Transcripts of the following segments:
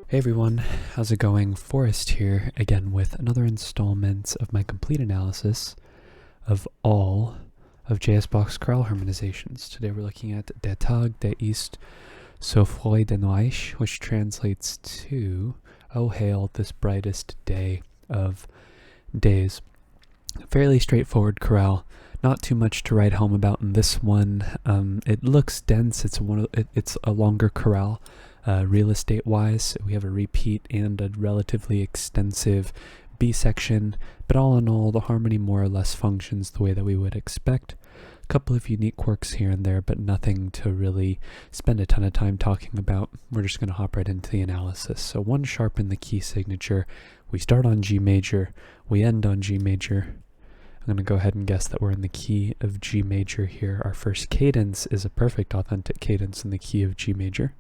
Hey everyone, how's it going? Forrest here, again with another installment of my complete analysis of all of J.S. Bach's chorale harmonizations. Today we're looking at Der Tag, der ist so freudenreich, which translates to, Oh hail, this brightest day of days. Fairly straightforward chorale, not too much to write home about in this one. It looks dense, it's a longer chorale. Real estate wise, we have a repeat and a relatively extensive B section, but all in all the harmony more or less functions the way that we would expect. A couple of unique quirks here and there, but nothing to really spend a ton of time talking about. We're just going to hop right into the analysis. So one sharp in the key signature, we start on G major, we end on G major. I'm going to go ahead and guess that we're in the key of G major here. Our first cadence is a perfect authentic cadence in the key of G major.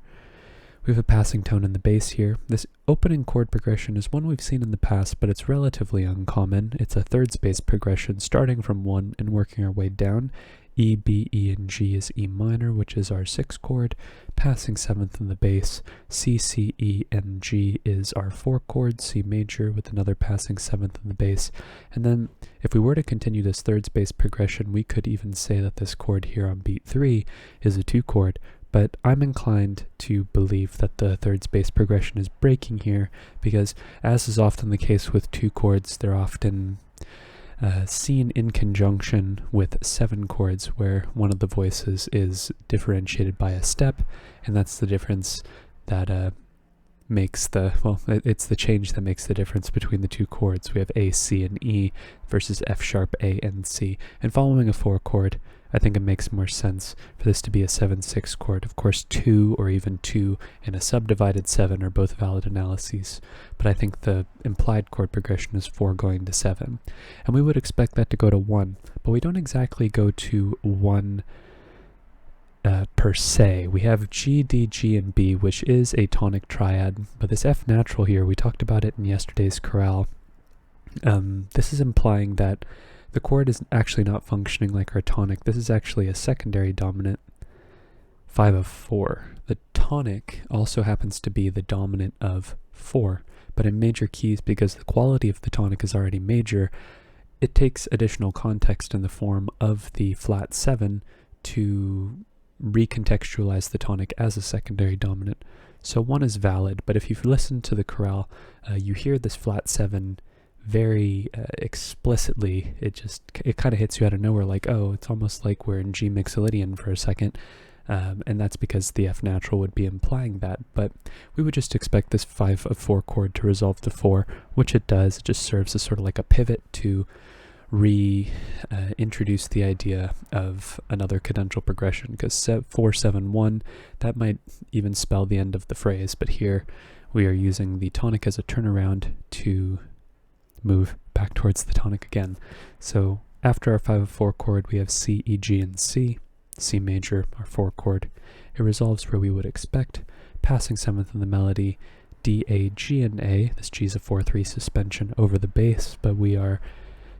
We have a passing tone in the bass here. This opening chord progression is one we've seen in the past, but it's relatively uncommon. It's a third space progression starting from 1 and working our way down. E, B, E, and G is E minor, which is our 6th chord, passing 7th in the bass. C, C, E, and G is our 4 chord, C major, with another passing 7th in the bass. And then if we were to continue this third space progression, we could even say that this chord here on beat 3 is a 2 chord. But I'm inclined to believe that the third space progression is breaking here because, as is often the case with 2 chords, they're often seen in conjunction with 7 chords where one of the voices is differentiated by a step, and that's the difference that makes it's the change that makes the difference between the 2 chords. We have A, C, and E versus F sharp, A, and C. And following a 4 chord, I think it makes more sense for this to be a 7-6 chord. Of course, 2 or even 2 and a subdivided 7 are both valid analyses, but I think the implied chord progression is 4 going to 7. And we would expect that to go to 1, but we don't exactly go to 1 per se. We have G, D, G, and B, which is a tonic triad, but this F natural here, we talked about it in yesterday's chorale. This is implying that the chord is actually not functioning like our tonic. This is actually a secondary dominant 5 of 4. The tonic also happens to be the dominant of 4, but in major keys, because the quality of the tonic is already major, it takes additional context in the form of the flat 7 to recontextualize the tonic as a secondary dominant. So 1 is valid, but if you've listened to the chorale, you hear this flat 7 very explicitly. It kind of hits you out of nowhere, like, oh, it's almost like we're in G mixolydian for a second, and that's because the F natural would be implying that, but we would just expect this 5 of 4 chord to resolve to 4, which it does. It just serves as sort of like a pivot to reintroduce the idea of another cadential progression, because 4, 7, 1, that might even spell the end of the phrase, but here we are using the tonic as a turnaround to move back towards the tonic again. So after our 5 of 4 chord, we have C, E, G, and C. C major, our 4 chord. It resolves where we would expect, passing 7th in the melody, D, A, G, and A. This G is a 4-3 suspension over the bass, but we are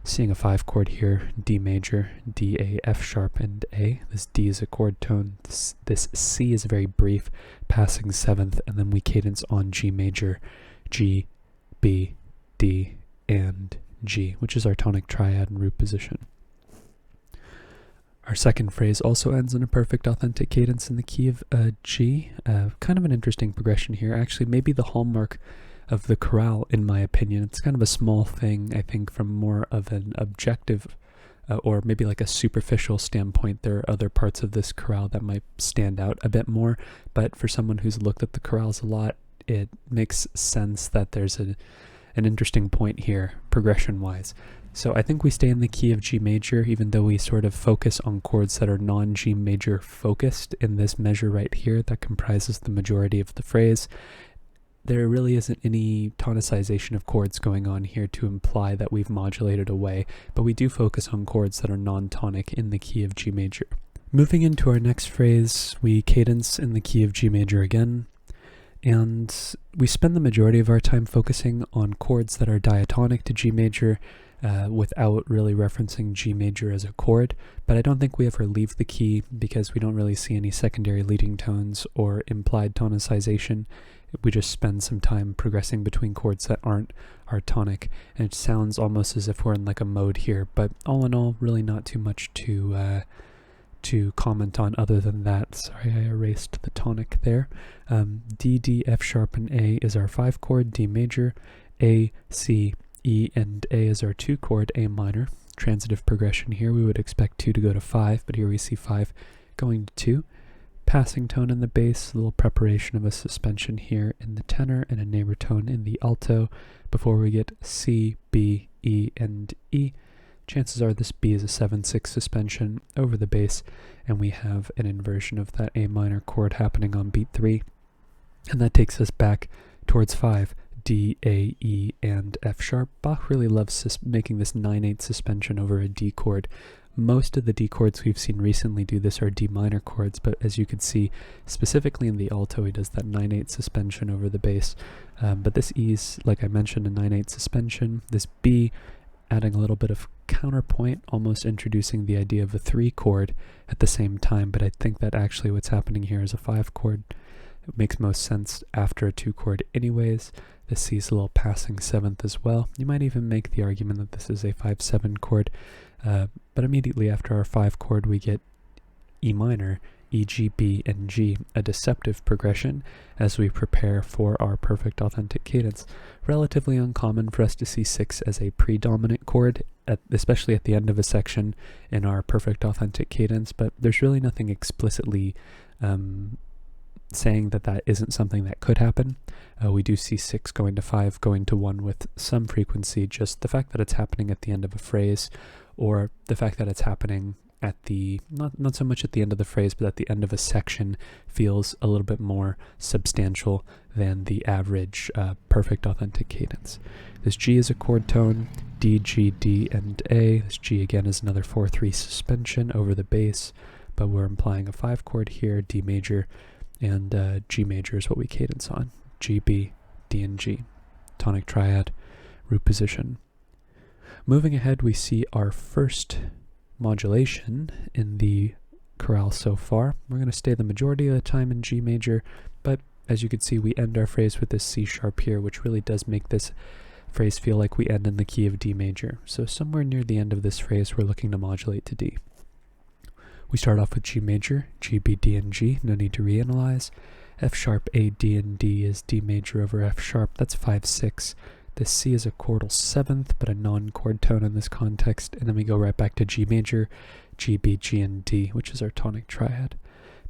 seeing a 5 chord here, D major, D, A, F sharp, and A. This D is a chord tone. This C is very brief, passing 7th, and then we cadence on G major, G, B, D, and G, which is our tonic triad and root position. Our second phrase also ends in a perfect authentic cadence in the key of G. Kind of an interesting progression here. Actually, maybe the hallmark of the chorale, in my opinion. It's kind of a small thing, I think, from more of an objective or maybe like a superficial standpoint. There are other parts of this chorale that might stand out a bit more, but for someone who's looked at the chorales a lot, it makes sense that there's an interesting point here, progression-wise. So I think we stay in the key of G major, even though we sort of focus on chords that are non-G major focused in this measure right here that comprises the majority of the phrase. There really isn't any tonicization of chords going on here to imply that we've modulated away, but we do focus on chords that are non-tonic in the key of G major. Moving into our next phrase, we cadence in the key of G major again. And we spend the majority of our time focusing on chords that are diatonic to G major without really referencing G major as a chord, but I don't think we ever leave the key because we don't really see any secondary leading tones or implied tonicization. we just spend some time progressing between chords that aren't our tonic, and it sounds almost as if we're in like a mode here, but all in all, really not too much to comment on other than that. Sorry, I erased the tonic there. D, D, F sharp, and A is our 5 chord, D major, A, C, E, and A is our 2 chord, A minor. Transitive progression here, we would expect 2 to go to 5, but here we see 5 going to 2. Passing tone in the bass, a little preparation of a suspension here in the tenor and a neighbor tone in the alto before we get C, B, E, and E. Chances are this B is a 7/6 suspension over the bass, and we have an inversion of that A minor chord happening on beat 3. And that takes us back towards 5, D, A, E, and F sharp. Bach really loves making this 9/8 suspension over a D chord. Most of the D chords we've seen recently do this are D minor chords, but as you can see, specifically in the alto, he does that 9/8 suspension over the bass. But this E's, like I mentioned, a 9/8 suspension. This B, adding a little bit of counterpoint, almost introducing the idea of a 3 chord at the same time, but I think that actually what's happening here is a 5 chord. It makes most sense after a 2 chord anyways. The C is a little passing 7th as well. You might even make the argument that this is a 5/7 chord, but immediately after our 5 chord we get E minor, E, G, B, and G, a deceptive progression as we prepare for our perfect authentic cadence. Relatively uncommon for us to see 6 as a predominant chord, especially at the end of a section in our perfect authentic cadence, but there's really nothing explicitly saying that that isn't something that could happen. We do see 6 going to 5, going to 1 with some frequency. Just the fact that it's happening at the end of a phrase, or the fact that it's happening at the, not so much at the end of the phrase, but at the end of a section, feels a little bit more substantial than the average perfect authentic cadence. This G is a chord tone, D, G, D, and A. This G again is another 4/3 suspension over the bass, but we're implying a 5 chord here, D major, and G major is what we cadence on. G, B, D, and G. Tonic triad, root position. Moving ahead, we see our first modulation in the chorale so far. We're going to stay the majority of the time in G major, but as you can see, we end our phrase with this C sharp here, which really does make this phrase feel like we end in the key of D major. So somewhere near the end of this phrase, we're looking to modulate to D. We start off with G major, G, B, D, and G, no need to reanalyze. F sharp, A, D, and D is D major over F sharp, that's 5/6. This C is a chordal 7th, but a non-chord tone in this context, and then we go right back to G major, G, B, G, and D, which is our tonic triad.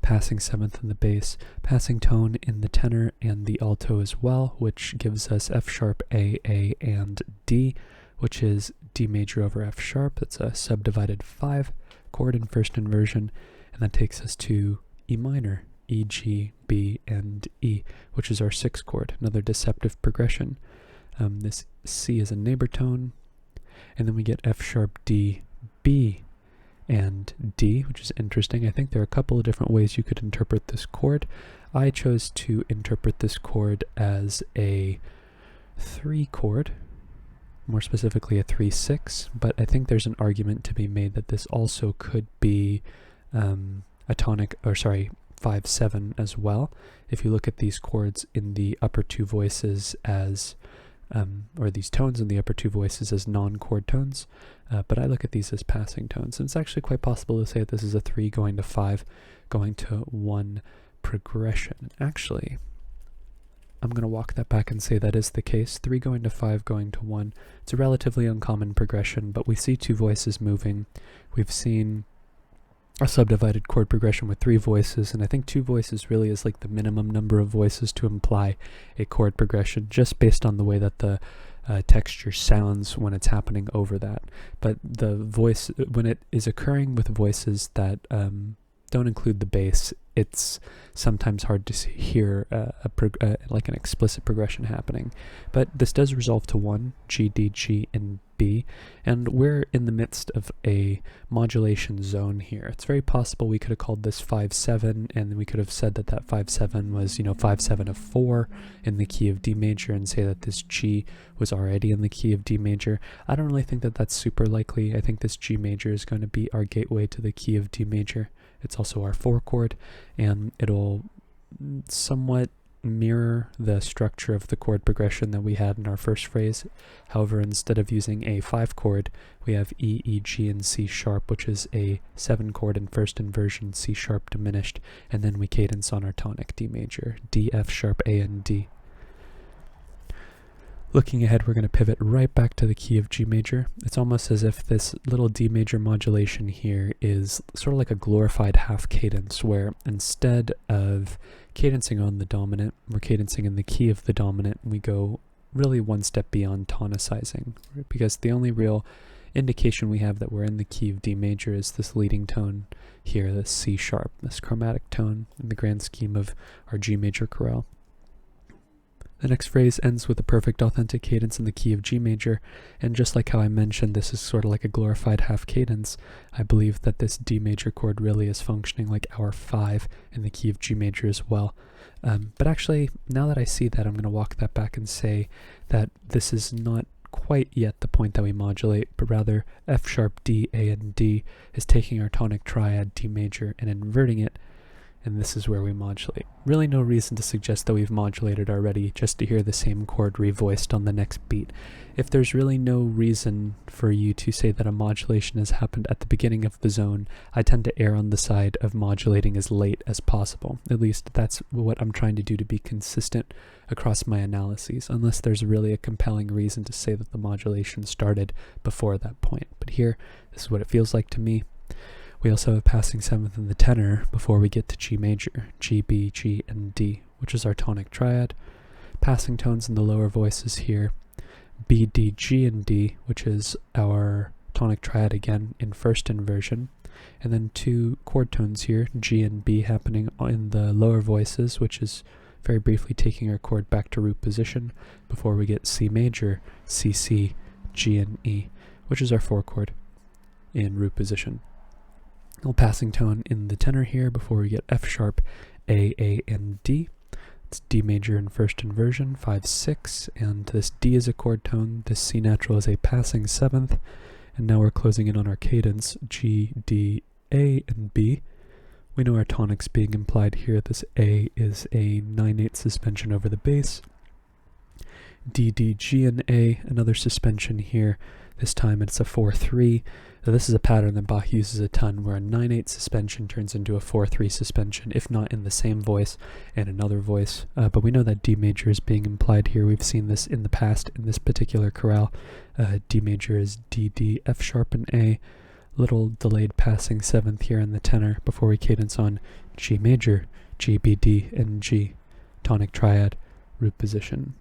Passing 7th in the bass, passing tone in the tenor and the alto as well, which gives us F sharp, A, and D, which is D major over F sharp. That's a subdivided 5 chord in first inversion, and that takes us to E minor, E, G, B, and E, which is our 6 chord, another deceptive progression. This C is a neighbor tone, and then we get F sharp, D, B, and D, which is interesting. I think there are a couple of different ways you could interpret this chord. I chose to interpret this chord as a 3 chord, more specifically a 3/6, but I think there's an argument to be made that this also could be a tonic, or sorry, 5/7 as well. If you look at these chords in the upper 2 voices as or these tones in the upper 2 voices as non-chord tones, but I look at these as passing tones. And it's actually quite possible to say that this is a 3 going to 5, going to 1 progression. Actually, I'm going to walk that back and say that is the case. 3 going to 5, going to 1. It's a relatively uncommon progression, but we see 2 voices moving. We've seen a subdivided chord progression with 3 voices, and I think 2 voices really is like the minimum number of voices to imply a chord progression, just based on the way that the texture sounds when it's happening over that. But the voice, when it is occurring with voices that don't include the bass, it's sometimes hard to hear like an explicit progression happening. But this does resolve to 1, G, D, G, and B, and we're in the midst of a modulation zone here. It's very possible we could have called this 5/7, and we could have said that that 5/7 was, 5/7 of 4 in the key of D major, and say that this G was already in the key of D major. I don't really think that that's super likely. I think this G major is going to be our gateway to the key of D major. It's also our 4 chord, and it'll somewhat mirror the structure of the chord progression that we had in our first phrase. However, instead of using a 5 chord, we have E, E, G, and C sharp, which is a 7 chord in first inversion, C sharp diminished, and then we cadence on our tonic D major, D, F sharp, A, and D. Looking ahead, we're going to pivot right back to the key of G major. It's almost as if this little D major modulation here is sort of like a glorified half cadence, where instead of cadencing on the dominant, we're cadencing in the key of the dominant, and we go really one step beyond tonicizing, right? Because the only real indication we have that we're in the key of D major is this leading tone here, this C sharp, this chromatic tone in the grand scheme of our G major chorale. The next phrase ends with a perfect authentic cadence in the key of G major, and just like how I mentioned this is sort of like a glorified half cadence, I believe that this D major chord really is functioning like our 5 in the key of G major as well. But actually, now that I see that, I'm going to walk that back and say that this is not quite yet the point that we modulate, but rather F sharp, D, A, and D is taking our tonic triad D major and inverting it, and this is where we modulate. Really no reason to suggest that we've modulated already just to hear the same chord revoiced on the next beat. If there's really no reason for you to say that a modulation has happened at the beginning of the zone, I tend to err on the side of modulating as late as possible. At least that's what I'm trying to do to be consistent across my analyses, unless there's really a compelling reason to say that the modulation started before that point. But here, this is what it feels like to me. We also have passing 7th in the tenor before we get to G major, G, B, G, and D, which is our tonic triad. Passing tones in the lower voices here, B, D, G, and D, which is our tonic triad again in first inversion. And then 2 chord tones here, G and B, happening in the lower voices, which is very briefly taking our chord back to root position before we get C major, C, C, G, and E, which is our 4 chord in root position. A little passing tone in the tenor here before we get F sharp, A, and D. It's D major in first inversion, 5, 6, and this D is a chord tone, this C natural is a passing 7th, and now we're closing in on our cadence, G, D, A, and B. We know our tonics being implied here. This A is a 9/8 suspension over the bass. D, D, G, and A, another suspension here. This time it's a 4/3. Now this is a pattern that Bach uses a ton, where a 9/8 suspension turns into a 4/3 suspension, if not in the same voice and another voice. But we know that D major is being implied here. We've seen this in the past in this particular chorale. D major is D, D, F sharp, and A. Little delayed passing 7th here in the tenor before we cadence on G major, G, B, D, and G. Tonic triad, root position.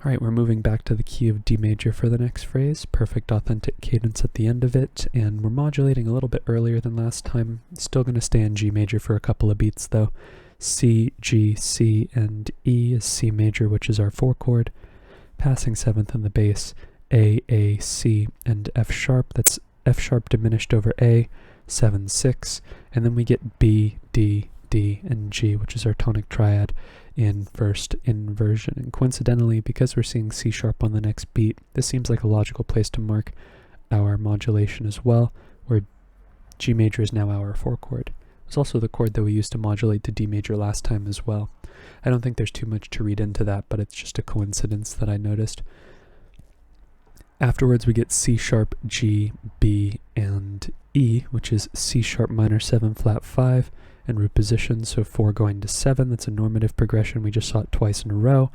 Alright, we're moving back to the key of D major for the next phrase, perfect authentic cadence at the end of it, and we're modulating a little bit earlier than last time. Still going to stay in G major for a couple of beats though. C, G, C, and E is C major, which is our 4 chord. Passing 7th in the bass, A, C, and F sharp. That's F sharp diminished over A, 7, 6, and then we get B, D, D, and G, which is our tonic triad in first inversion. And coincidentally, because we're seeing C sharp on the next beat, this seems like a logical place to mark our modulation as well, where G major is now our 4 chord. It's also the chord that we used to modulate to D major last time as well. I don't think there's too much to read into that, but it's just a coincidence that I noticed. Afterwards we get C sharp, G, B, and E, which is C sharp minor 7 flat 5, and root position, so 4 going to 7. That's a normative progression. We just saw it twice in a row.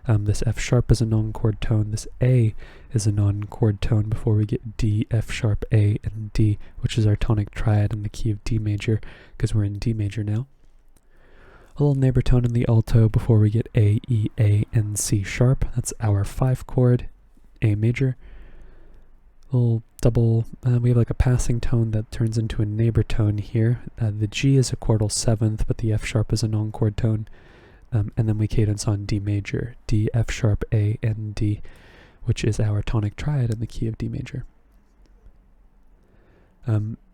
This F sharp is a non-chord tone. This A is a non-chord tone before we get D, F sharp, A, and D, which is our tonic triad in the key of D major, because we're in D major now. A little neighbor tone in the alto before we get A, E, A, and C sharp. That's our 5 chord, A major. Little double, we have like a passing tone that turns into a neighbor tone here. The G is a chordal 7th, but the F sharp is a non-chord tone. And then we cadence on D major, D, F sharp, A, and D, which is our tonic triad in the key of D major.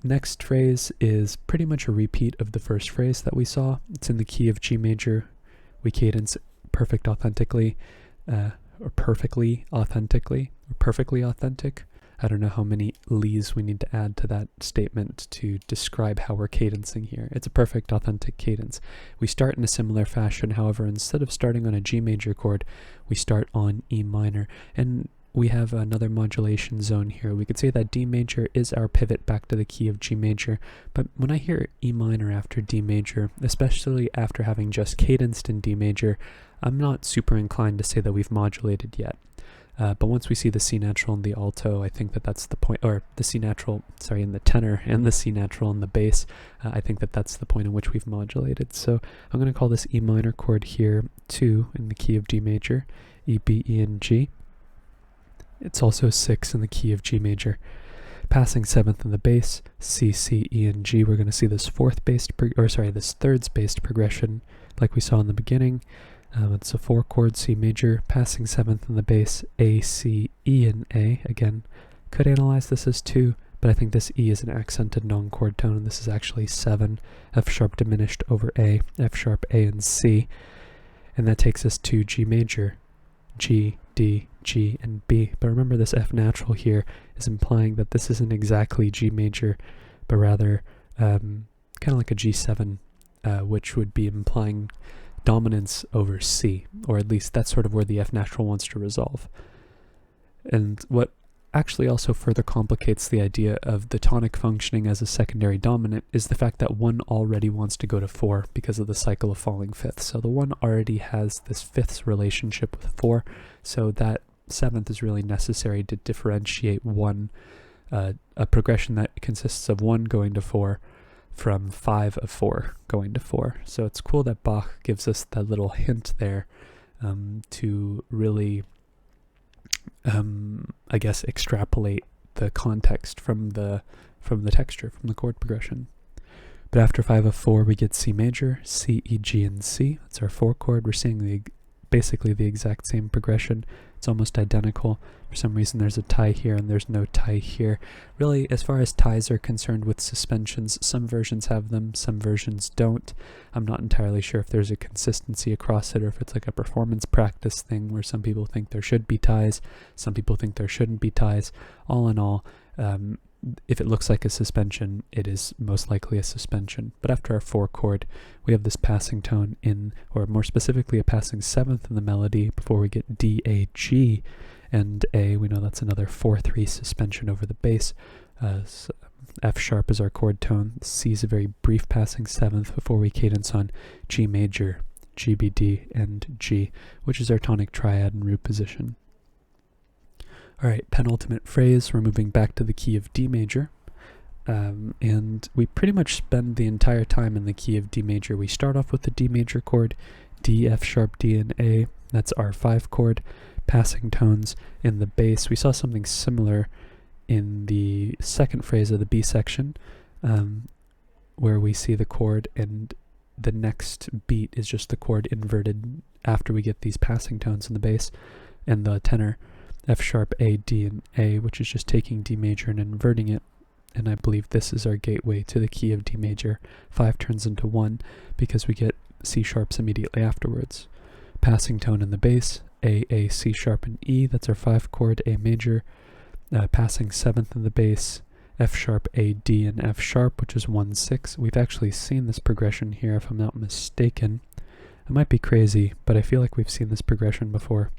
Next phrase is pretty much a repeat of the first phrase that we saw. It's in the key of G major. We cadence perfectly authentic. I don't know how many lees we need to add to that statement to describe how we're cadencing here. It's a perfect authentic cadence. We start in a similar fashion, however, instead of starting on a G major chord, we start on E minor. And we have another modulation zone here. We could say that D major is our pivot back to the key of G major, but when I hear E minor after D major, especially after having just cadenced in D major, I'm not super inclined to say that we've modulated yet. But once we see the C natural and the alto, I think that that's the point, or the C natural, sorry, in the tenor and the C natural in the bass, I think that that's the point in which we've modulated. So I'm going to call this E minor chord here 2 in the key of D major, E, B, E, and G. It's also 6 in the key of G major. Passing 7th in the bass, C, C, E, and G. We're going to see this this thirds based progression like we saw in the beginning. It's a 4-chord C major, passing 7th in the bass, A, C, E, and A. Again, could analyze this as 2, but I think this E is an accented non-chord tone, and this is actually 7, F sharp diminished over A, F sharp, A, and C. And that takes us to G major, G, D, G, and B. But remember, this F natural here is implying that this isn't exactly G major, but rather kind of like a G7, which would be implying dominance over C, or at least that's sort of where the F natural wants to resolve. And what actually also further complicates the idea of the tonic functioning as a secondary dominant is the fact that 1 already wants to go to 4 because of the cycle of falling fifths. So the 1 already has this fifths relationship with 4, so that 7th is really necessary to differentiate 1, a progression that consists of 1 going to 4 from 5 of 4 going to 4. So it's cool that Bach gives us that little hint there to really, I guess, extrapolate the context from the texture, from the chord progression. But after 5 of 4, we get C major, C, E, G, and C. That's our 4 chord. We're seeing basically the exact same progression. It's almost identical. For some reason there's a tie here and there's no tie here. Really, as far as ties are concerned with suspensions, some versions have them, some versions don't. I'm not entirely sure if there's a consistency across it or if it's like a performance practice thing where some people think there should be ties, some people think there shouldn't be ties. All in all, if it looks like a suspension, it is most likely a suspension. But after our 4 chord, we have this passing tone in, or more specifically a passing 7th in the melody before we get D, A, G, and A. We know that's another 4-3 suspension over the bass. So F sharp is our chord tone. C is a very brief passing 7th before we cadence on G major, G, B, D, and G, which is our tonic triad in root position. Alright, penultimate phrase, we're moving back to the key of D major, and we pretty much spend the entire time in the key of D major. We start off with the D major chord, D, F sharp, D, and A. That's our 5 chord, passing tones in the bass. We saw something similar in the second phrase of the B section, where we see the chord and the next beat is just the chord inverted after we get these passing tones in the bass, and the tenor, F sharp, A, D, and A, which is just taking D major and inverting it. And I believe this is our gateway to the key of D major. 5 turns into 1 because we get C sharps immediately afterwards. Passing tone in the bass, A, C sharp, and E. That's our 5 chord, A major. Passing 7th in the bass, F sharp, A, D, and F sharp, which is 1-6. We've actually seen this progression here, if I'm not mistaken. I might be crazy, but I feel like we've seen this progression before.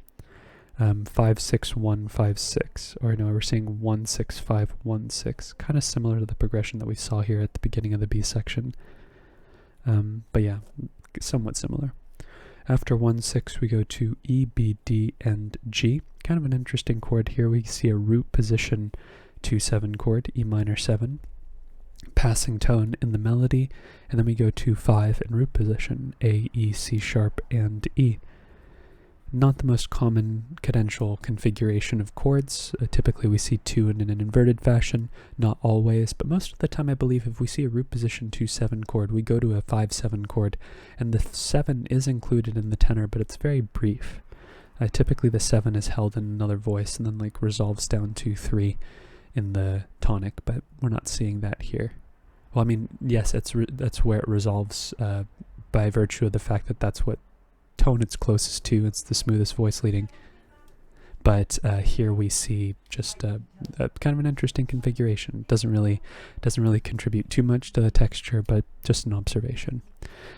5-6-1-5-6, or no, we're seeing 1-6-5-1-6, kind of similar to the progression that we saw here at the beginning of the B section. But yeah, somewhat similar. After 1-6, we go to E, B, D, and G. Kind of an interesting chord here. We see a root position 2-7 chord, E minor 7, passing tone in the melody, and then we go to 5 in root position, A, E, C sharp, and E. Not the most common cadential configuration of chords. Typically we see 2 in an inverted fashion, not always, but most of the time I believe if we see a root position 2-7 chord, we go to a 5-7 chord, and the 7 is included in the tenor, but it's very brief. Typically the 7 is held in another voice and then like resolves down to 3 in the tonic, but we're not seeing that here. Well, I mean, yes, that's where it resolves by virtue of the fact that that's what tone it's closest to. It's the smoothest voice leading. But here we see just a kind of an interesting configuration. Doesn't really contribute too much to the texture, but just an observation.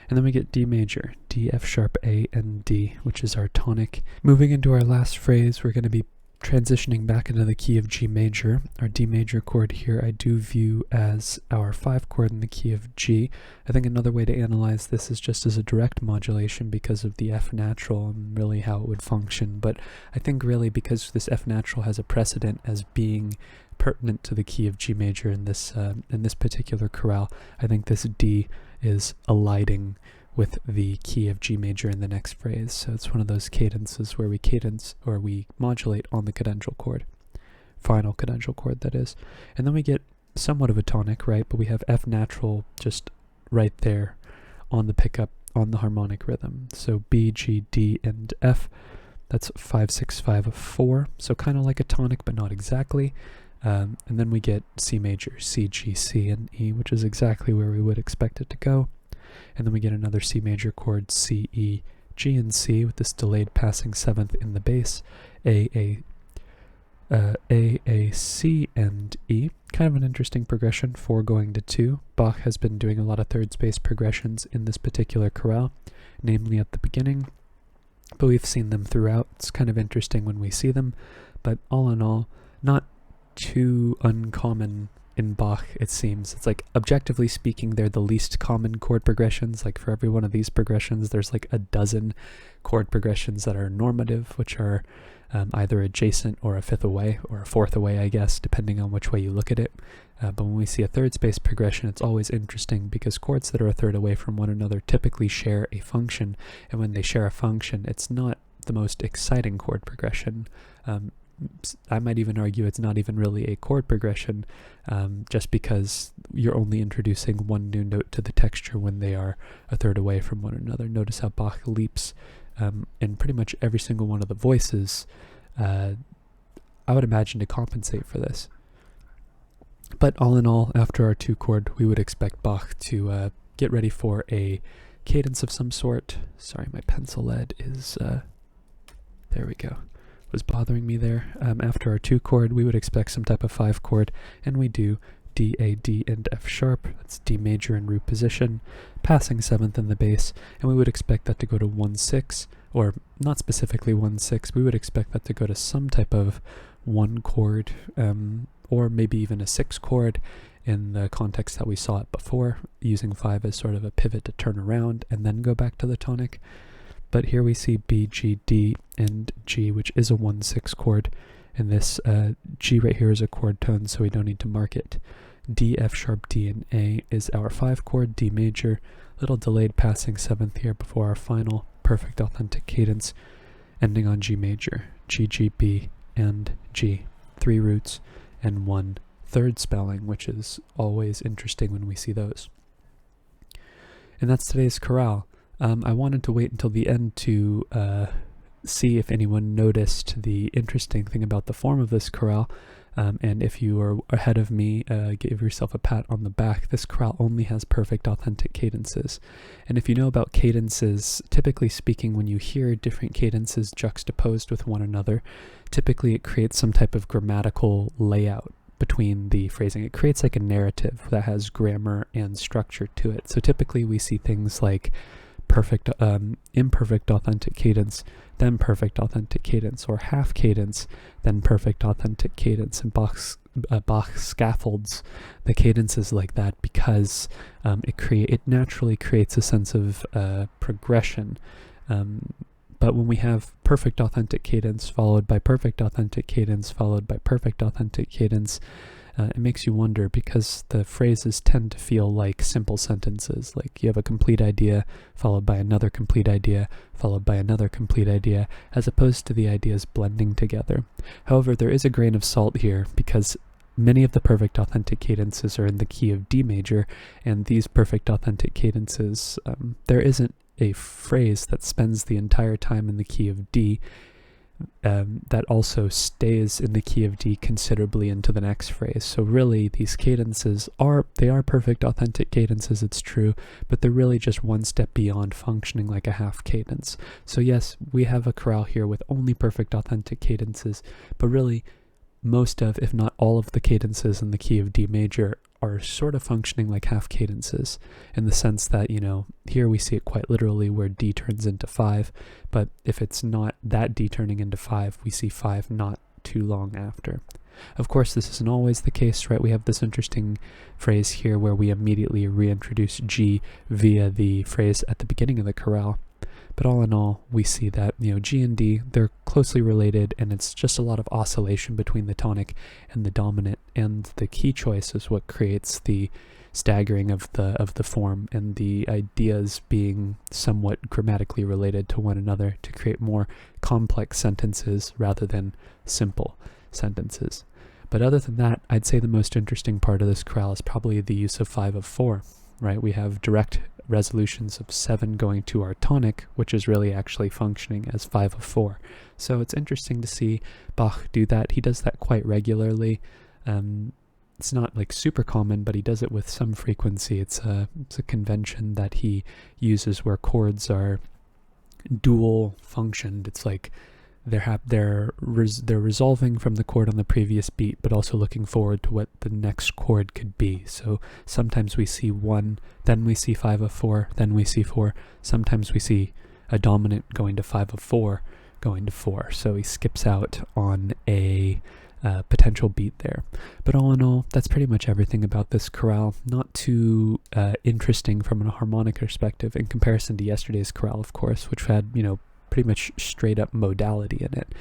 And then we get D major, D, F sharp, A, and D, which is our tonic. Moving into our last phrase, we're going to be transitioning back into the key of G major. Our D major chord here I do view as our 5 chord in the key of G. I think another way to analyze this is just as a direct modulation because of the F natural and really how it would function. But I think really because this F natural has a precedent as being pertinent to the key of G major in this particular chorale, I think this D is alighting with the key of G major in the next phrase. So it's one of those cadences where we cadence or we modulate on the cadential chord. Final cadential chord, that is. And then we get somewhat of a tonic, right? But we have F natural just right there on the pickup on the harmonic rhythm. So B, G, D, and F. That's 5, 6, 5, 4. So kind of like a tonic, but not exactly. And then we get C major, C, G, C, and E, which is exactly where we would expect it to go. And then we get another C major chord, C, E, G, and C with this delayed passing 7th in the bass, A, C, and E. Kind of an interesting progression, 4 going to 2. Bach has been doing a lot of third space progressions in this particular chorale, namely at the beginning, but we've seen them throughout. It's kind of interesting when we see them, but all in all, not too uncommon in Bach, it seems. It's like, objectively speaking, they're the least common chord progressions. Like for every one of these progressions, there's like a dozen chord progressions that are normative, which are either adjacent or a fifth away, or a fourth away, I guess, depending on which way you look at it. But when we see a third space progression, it's always interesting because chords that are a third away from one another typically share a function, and when they share a function, it's not the most exciting chord progression. I might even argue it's not even really a chord progression, just because you're only introducing one new note to the texture when they are a third away from one another. Notice how Bach leaps in pretty much every single one of the voices, I would imagine, to compensate for this. But all in all, after our 2 chord, we would expect Bach to get ready for a cadence of some sort. Sorry, my pencil lead is, there we go, was bothering me there. After our 2 chord, we would expect some type of 5 chord, and we do D, A, D, and F sharp. That's D major in root position, passing 7th in the bass, and we would expect that to go to 1-6, or not specifically 1-6, we would expect that to go to some type of 1 chord, or maybe even a 6 chord in the context that we saw it before, using 5 as sort of a pivot to turn around and then go back to the tonic. But here we see B, G, D, and G, which is a 1-6 chord, and this G right here is a chord tone, so we don't need to mark it. D, F sharp, D, and A is our 5 chord, D major, little delayed passing 7th here before our final perfect authentic cadence, ending on G major, G, G, B, and G. 3 roots and 1 third spelling, which is always interesting when we see those. And that's today's chorale. I wanted to wait until the end to see if anyone noticed the interesting thing about the form of this chorale. And if you are ahead of me, give yourself a pat on the back. This chorale only has perfect authentic cadences. And if you know about cadences, typically speaking, when you hear different cadences juxtaposed with one another, typically it creates some type of grammatical layout between the phrasing. It creates like a narrative that has grammar and structure to it. So typically we see things like perfect, imperfect authentic cadence, then perfect authentic cadence, or half cadence, then perfect authentic cadence. And Bach scaffolds the cadences like that because it naturally creates a sense of progression. But when we have perfect authentic cadence followed by perfect authentic cadence followed by perfect authentic cadence, it makes you wonder, because the phrases tend to feel like simple sentences, like you have a complete idea followed by another complete idea followed by another complete idea, as opposed to the ideas blending together. However, there is a grain of salt here, because many of the perfect authentic cadences are in the key of D major, and these perfect authentic cadences, there isn't a phrase that spends the entire time in the key of D. that also stays in the key of D considerably into the next phrase. So really, these cadences are perfect authentic cadences, it's true, but they're really just one step beyond functioning like a half cadence. So yes, we have a chorale here with only perfect authentic cadences, but really most of, if not all of the cadences in the key of D major are sort of functioning like half cadences, in the sense that, you know, here we see it quite literally where D turns into 5, but if it's not that D turning into 5, we see 5 not too long after. Of course, this isn't always the case, right? We have this interesting phrase here where we immediately reintroduce G via the phrase at the beginning of the chorale. But all in all, we see that, you know, G and D, they're closely related, and it's just a lot of oscillation between the tonic and the dominant, and the key choice is what creates the staggering of the form, and the ideas being somewhat grammatically related to one another to create more complex sentences rather than simple sentences. But other than that, I'd say the most interesting part of this chorale is probably the use of 5 of 4, right? We have direct resolutions of 7 going to our tonic, which is really actually functioning as 5 of 4. So it's interesting to see Bach do that. He does that quite regularly. It's not like super common, but he does it with some frequency. It's a convention that he uses where chords are dual functioned. It's like they're resolving from the chord on the previous beat, but also looking forward to what the next chord could be. So sometimes we see 1, then we see 5 of 4, then we see 4. Sometimes we see a dominant going to 5 of 4, going to 4. So he skips out on a potential beat there. But all in all, that's pretty much everything about this chorale. Not too interesting from a harmonic perspective in comparison to yesterday's chorale, of course, which had, you know, pretty much straight up modality in it.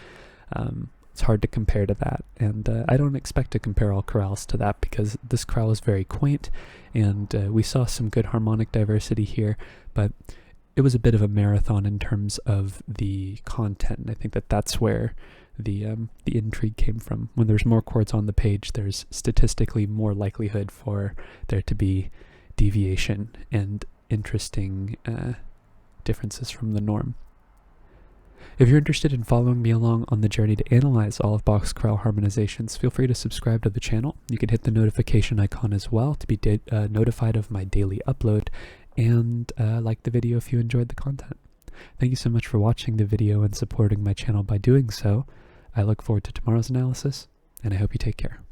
It's hard to compare to that, and I don't expect to compare all chorales to that, because this chorale is very quaint, and we saw some good harmonic diversity here, but it was a bit of a marathon in terms of the content, and I think that that's where the intrigue came from. When there's more chords on the page, there's statistically more likelihood for there to be deviation and interesting differences from the norm. If you're interested in following me along on the journey to analyze all of Bach's chorale harmonizations, feel free to subscribe to the channel. You can hit the notification icon as well to be notified of my daily upload, and like the video if you enjoyed the content. Thank you so much for watching the video and supporting my channel by doing so. I look forward to tomorrow's analysis, and I hope you take care.